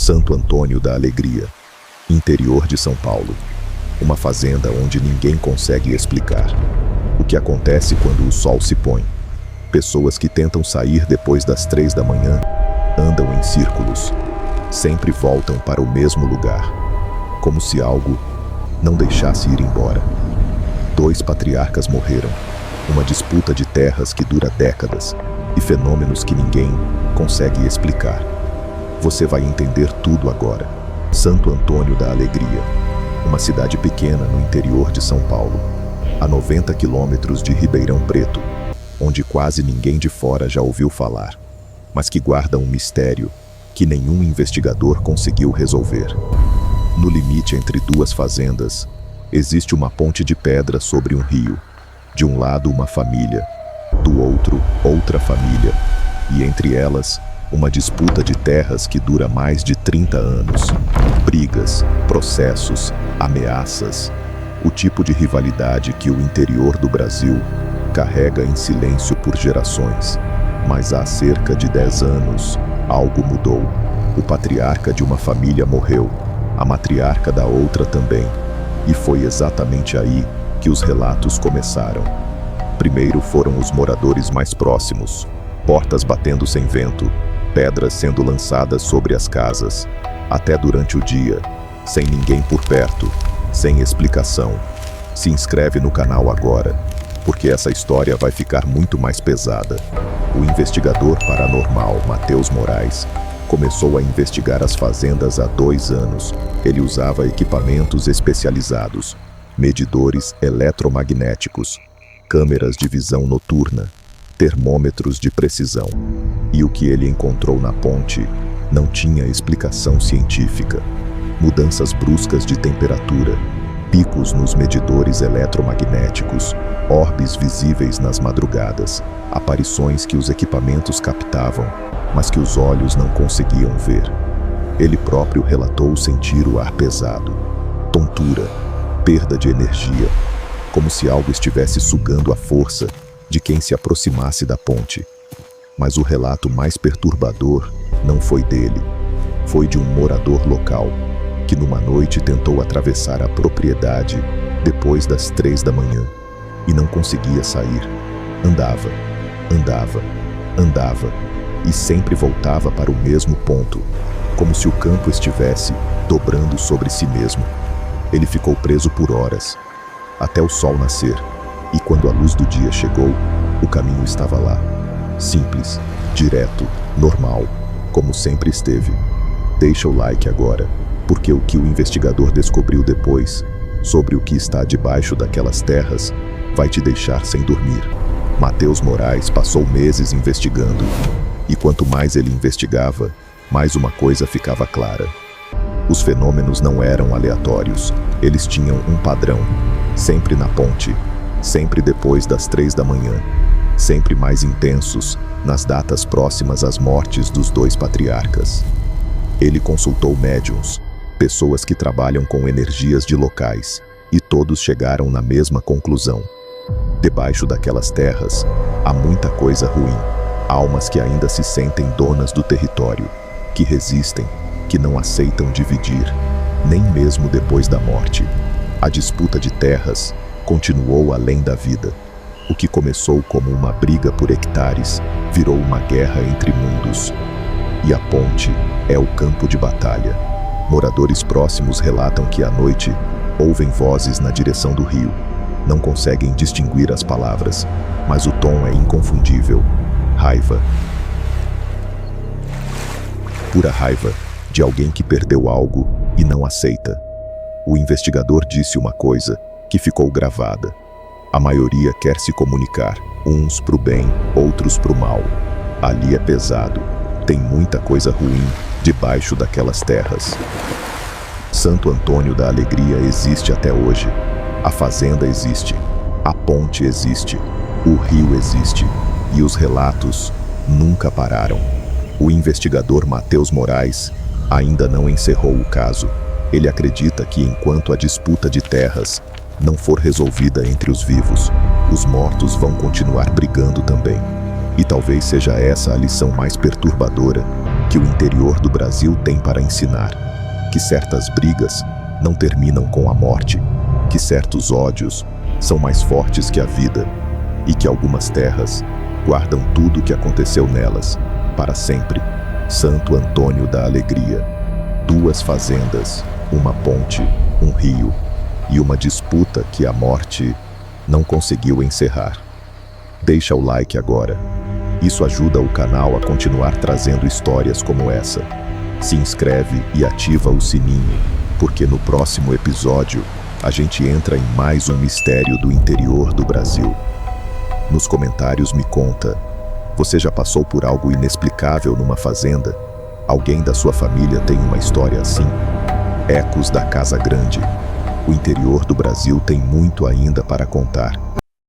Santo Antônio da Alegria, interior de São Paulo. Uma fazenda onde ninguém consegue explicar. O que acontece quando o sol se põe? Pessoas que tentam sair depois das 3 da manhã andam em círculos. Sempre voltam para o mesmo lugar, como se algo não deixasse ir embora. 2 patriarcas morreram. Uma disputa de terras que dura décadas e fenômenos que ninguém consegue explicar. Você vai entender tudo agora. Santo Antônio da Alegria, uma cidade pequena no interior de São Paulo, a 90 quilômetros de Ribeirão Preto, onde quase ninguém de fora já ouviu falar, mas que guarda um mistério que nenhum investigador conseguiu resolver. No limite entre 2 fazendas, existe uma ponte de pedra sobre um rio. De um lado, uma família, do outro, outra família, e entre elas, uma disputa de terras que dura mais de 30 anos. Brigas, processos, ameaças. O tipo de rivalidade que o interior do Brasil carrega em silêncio por gerações. Mas há cerca de 10 anos, algo mudou. O patriarca de uma família morreu, a matriarca da outra também. E foi exatamente aí que os relatos começaram. Primeiro foram os moradores mais próximos, portas batendo sem vento, pedras sendo lançadas sobre as casas, até durante o dia, sem ninguém por perto, sem explicação. Se inscreve no canal agora, porque essa história vai ficar muito mais pesada. O investigador paranormal Matheus Moraes começou a investigar as fazendas há 2 anos. Ele usava equipamentos especializados, medidores eletromagnéticos, câmeras de visão noturna, termômetros de precisão. E o que ele encontrou na ponte não tinha explicação científica. Mudanças bruscas de temperatura, picos nos medidores eletromagnéticos, orbes visíveis nas madrugadas, aparições que os equipamentos captavam, mas que os olhos não conseguiam ver. Ele próprio relatou sentir o ar pesado, tontura, perda de energia, como se algo estivesse sugando a força de quem se aproximasse da ponte. Mas o relato mais perturbador não foi dele, foi de um morador local, que numa noite tentou atravessar a propriedade depois das 3 da manhã e não conseguia sair. Andava, andava, andava e sempre voltava para o mesmo ponto, como se o campo estivesse dobrando sobre si mesmo. Ele ficou preso por horas, até o sol nascer, e quando a luz do dia chegou, o caminho estava lá. Simples, direto, normal, como sempre esteve. Deixa o like agora, porque o que o investigador descobriu depois, sobre o que está debaixo daquelas terras, vai te deixar sem dormir. Matheus Moraes passou meses investigando, e quanto mais ele investigava, mais uma coisa ficava clara. Os fenômenos não eram aleatórios, eles tinham um padrão, sempre na ponte, sempre depois das 3 da manhã, sempre mais intensos nas datas próximas às mortes dos 2 patriarcas. Ele consultou médiuns, pessoas que trabalham com energias de locais, e todos chegaram na mesma conclusão. Debaixo daquelas terras, há muita coisa ruim, almas que ainda se sentem donas do território, que resistem, que não aceitam dividir, nem mesmo depois da morte. A disputa de terras continuou além da vida. O que começou como uma briga por hectares virou uma guerra entre mundos. E a ponte é o campo de batalha. Moradores próximos relatam que à noite ouvem vozes na direção do rio. Não conseguem distinguir as palavras, mas o tom é inconfundível. Raiva. Pura raiva de alguém que perdeu algo e não aceita. O investigador disse uma coisa que ficou gravada. A maioria quer se comunicar, uns pro bem, outros pro mal. Ali é pesado, tem muita coisa ruim debaixo daquelas terras. Santo Antônio da Alegria existe até hoje. A fazenda existe, a ponte existe, o rio existe, e os relatos nunca pararam. O investigador Matheus Moraes ainda não encerrou o caso. Ele acredita que enquanto a disputa de terras não for resolvida entre os vivos, os mortos vão continuar brigando também. E talvez seja essa a lição mais perturbadora que que o interior do Brasil tem para ensinar, que certas brigas não terminam com a morte, que certos ódios são mais fortes que a vida e que algumas terras guardam tudo o que aconteceu nelas, para sempre. Santo Antônio da Alegria. 2 fazendas, uma ponte, um rio e uma disputa que a morte não conseguiu encerrar. Deixa o like agora. Isso ajuda o canal a continuar trazendo histórias como essa. Se inscreve e ativa o sininho, porque no próximo episódio a gente entra em mais um mistério do interior do Brasil. Nos comentários me conta, você já passou por algo inexplicável numa fazenda? Alguém da sua família tem uma história assim? Ecos da Casa Grande. O interior do Brasil tem muito ainda para contar.